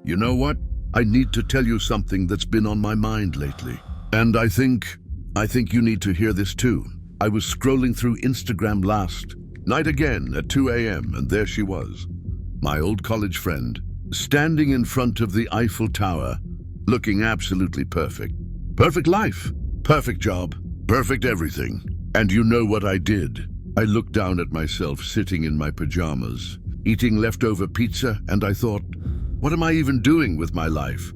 You know what? I need to tell you something that's been on my mind lately. And I think you need to hear this too. I was scrolling through Instagram last night again at 2 a.m. and there she was, my old college friend, standing in front of the Eiffel Tower, looking absolutely perfect. Perfect life, perfect job, perfect everything. And you know what I did? I looked down at myself sitting in my pajamas, eating leftover pizza, and I thought, what am I even doing with my life?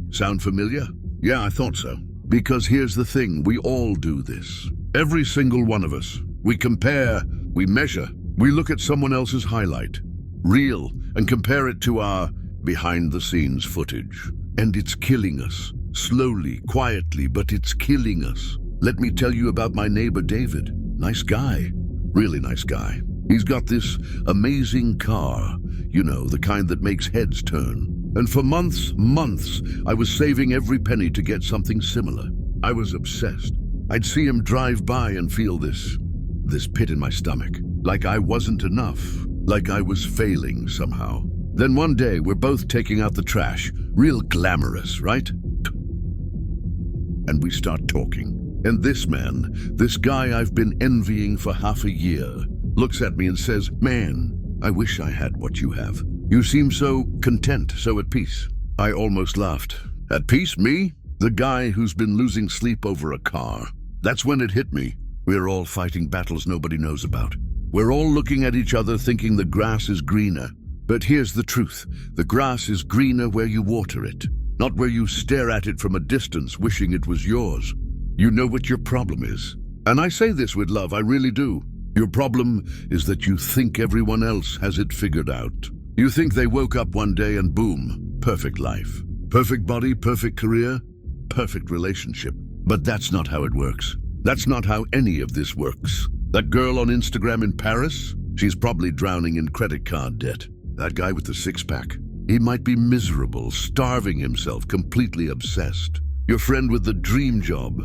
Sound familiar? Yeah, I thought so. Because here's the thing, we all do this. Every single one of us. We compare, we measure, we look at someone else's highlight, reel, and compare it to our behind-the-scenes footage. And it's killing us. Slowly, quietly, but it's killing us. Let me tell you about my neighbor David. Nice guy. Really nice guy. He's got this amazing car, you know, the kind that makes heads turn. And for months, I was saving every penny to get something similar. I was obsessed. I'd see him drive by and feel this pit in my stomach, like I wasn't enough, like I was failing somehow. Then one day, we're both taking out the trash, real glamorous, right? And we start talking. And this man, this guy I've been envying for half a year, looks at me and says, "Man, I wish I had what you have. You seem so content, so at peace." I almost laughed. At peace, me? The guy who's been losing sleep over a car. That's when it hit me. We're all fighting battles nobody knows about. We're all looking at each other thinking the grass is greener. But here's the truth. The grass is greener where you water it, not where you stare at it from a distance wishing it was yours. You know what your problem is. And I say this with love, I really do. Your problem is that you think everyone else has it figured out. You think they woke up one day and boom, perfect life. Perfect body, perfect career, perfect relationship. But that's not how it works. That's not how any of this works. That girl on Instagram in Paris, she's probably drowning in credit card debt. That guy with the six-pack, he might be miserable, starving himself, completely obsessed. Your friend with the dream job,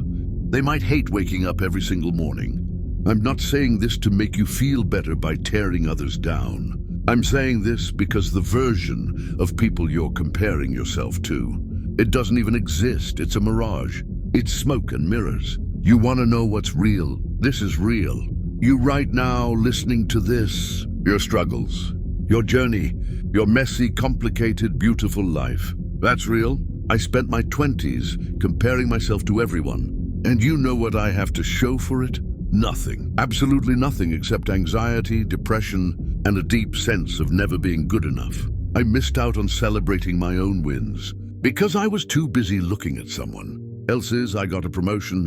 they might hate waking up every single morning. I'm not saying this to make you feel better by tearing others down. I'm saying this because the version of people you're comparing yourself to, it doesn't even exist. It's a mirage. It's smoke and mirrors. You want to know what's real? This is real. You right now listening to this, your struggles, your journey, your messy, complicated, beautiful life. That's real. I spent my 20s comparing myself to everyone. And you know what I have to show for it? Nothing. Absolutely nothing except anxiety, depression, and a deep sense of never being good enough. I missed out on celebrating my own wins because I was too busy looking at someone else's. I got a promotion,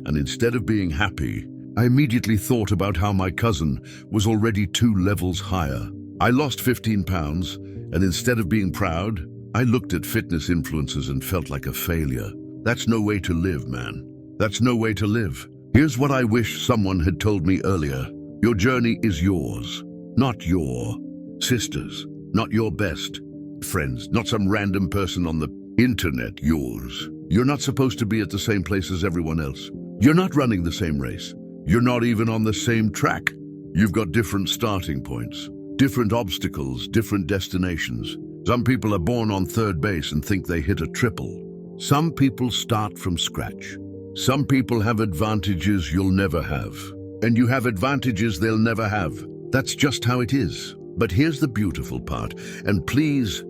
and instead of being happy, I immediately thought about how my cousin was already 2 levels higher. I lost 15 pounds, and instead of being proud, I looked at fitness influencers and felt like a failure. That's no way to live, man. That's no way to live. Here's what I wish someone had told me earlier. Your journey is yours, not your sister's, not your best friends, not some random person on the internet, yours. You're not supposed to be at the same place as everyone else. You're not running the same race. You're not even on the same track. You've got different starting points, different obstacles, different destinations. Some people are born on third base and think they hit a triple. Some people start from scratch. Some people have advantages you'll never have. And you have advantages they'll never have. That's just how it is. But here's the beautiful part. And please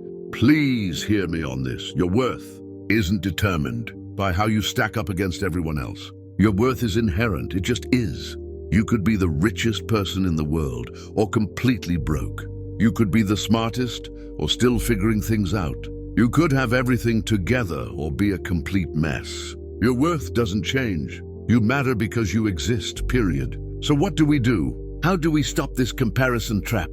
hear me on this. Your worth isn't determined by how you stack up against everyone else. Your worth is inherent. It just is. You could be the richest person in the world or completely broke. You could be the smartest or still figuring things out. You could have everything together or be a complete mess. Your worth doesn't change. You matter because you exist, period. So what do we do? How do we stop this comparison trap?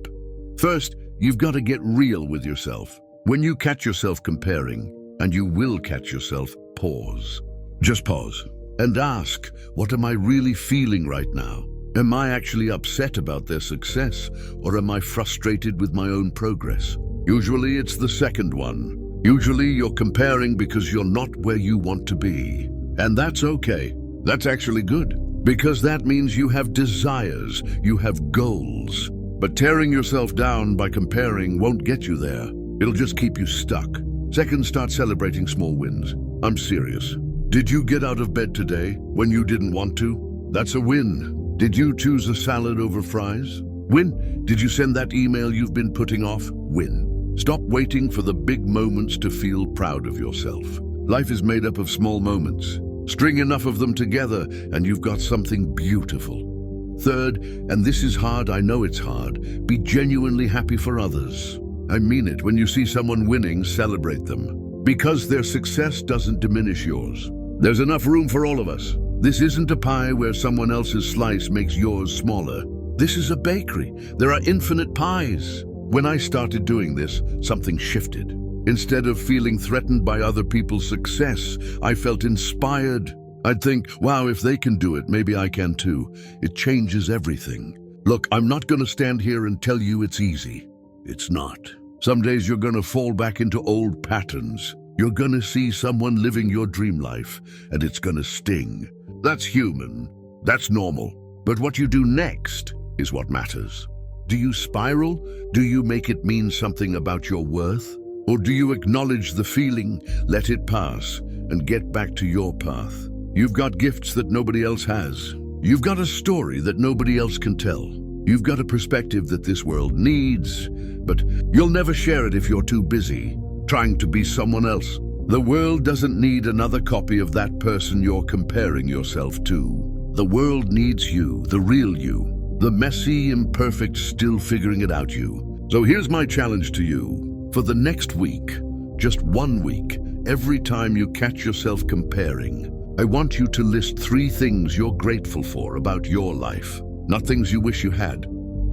First, you've got to get real with yourself. When you catch yourself comparing, and you will catch yourself, pause. Just pause and ask, what am I really feeling right now? Am I actually upset about their success, or am I frustrated with my own progress? Usually it's the second one. Usually you're comparing because you're not where you want to be. And that's okay. That's actually good, because that means you have desires, you have goals. But tearing yourself down by comparing won't get you there. It'll just keep you stuck. Second, start celebrating small wins. I'm serious. Did you get out of bed today when you didn't want to? That's a win. Did you choose a salad over fries? Win. Did you send that email you've been putting off? Win. Stop waiting for the big moments to feel proud of yourself. Life is made up of small moments. String enough of them together and you've got something beautiful. Third, and this is hard, I know it's hard, be genuinely happy for others. I mean it. When you see someone winning, celebrate them. Because their success doesn't diminish yours. There's enough room for all of us. This isn't a pie where someone else's slice makes yours smaller. This is a bakery. There are infinite pies. When I started doing this, something shifted. Instead of feeling threatened by other people's success, I felt inspired. I'd think, wow, if they can do it, maybe I can too. It changes everything. Look, I'm not going to stand here and tell you it's easy. It's not. Some days you're going to fall back into old patterns. You're going to see someone living your dream life, and it's going to sting. That's human. That's normal. But what you do next is what matters. Do you spiral? Do you make it mean something about your worth? Or do you acknowledge the feeling, let it pass, and get back to your path? You've got gifts that nobody else has. You've got a story that nobody else can tell. You've got a perspective that this world needs, but you'll never share it if you're too busy trying to be someone else. The world doesn't need another copy of that person you're comparing yourself to. The world needs you, the real you, the messy, imperfect, still figuring it out you. So here's my challenge to you. For the next week, just 1 week, every time you catch yourself comparing, I want you to list 3 things you're grateful for about your life. Not things you wish you had.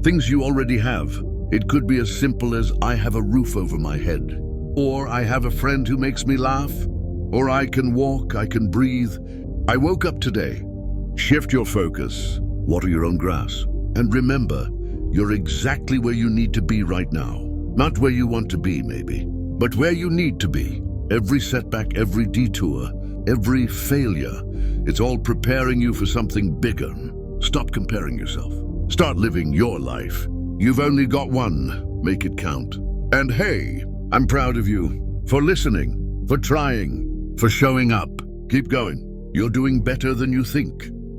Things you already have. It could be as simple as I have a roof over my head. Or I have a friend who makes me laugh. Or I can walk, I can breathe. I woke up today. Shift your focus. Water your own grass. And remember, you're exactly where you need to be right now. Not where you want to be, maybe, but where you need to be. Every setback, every detour, every failure, it's all preparing you for something bigger. Stop comparing yourself. Start living your life. You've only got one. Make it count. And hey, I'm proud of you for listening, for trying, for showing up. Keep going. You're doing better than you think.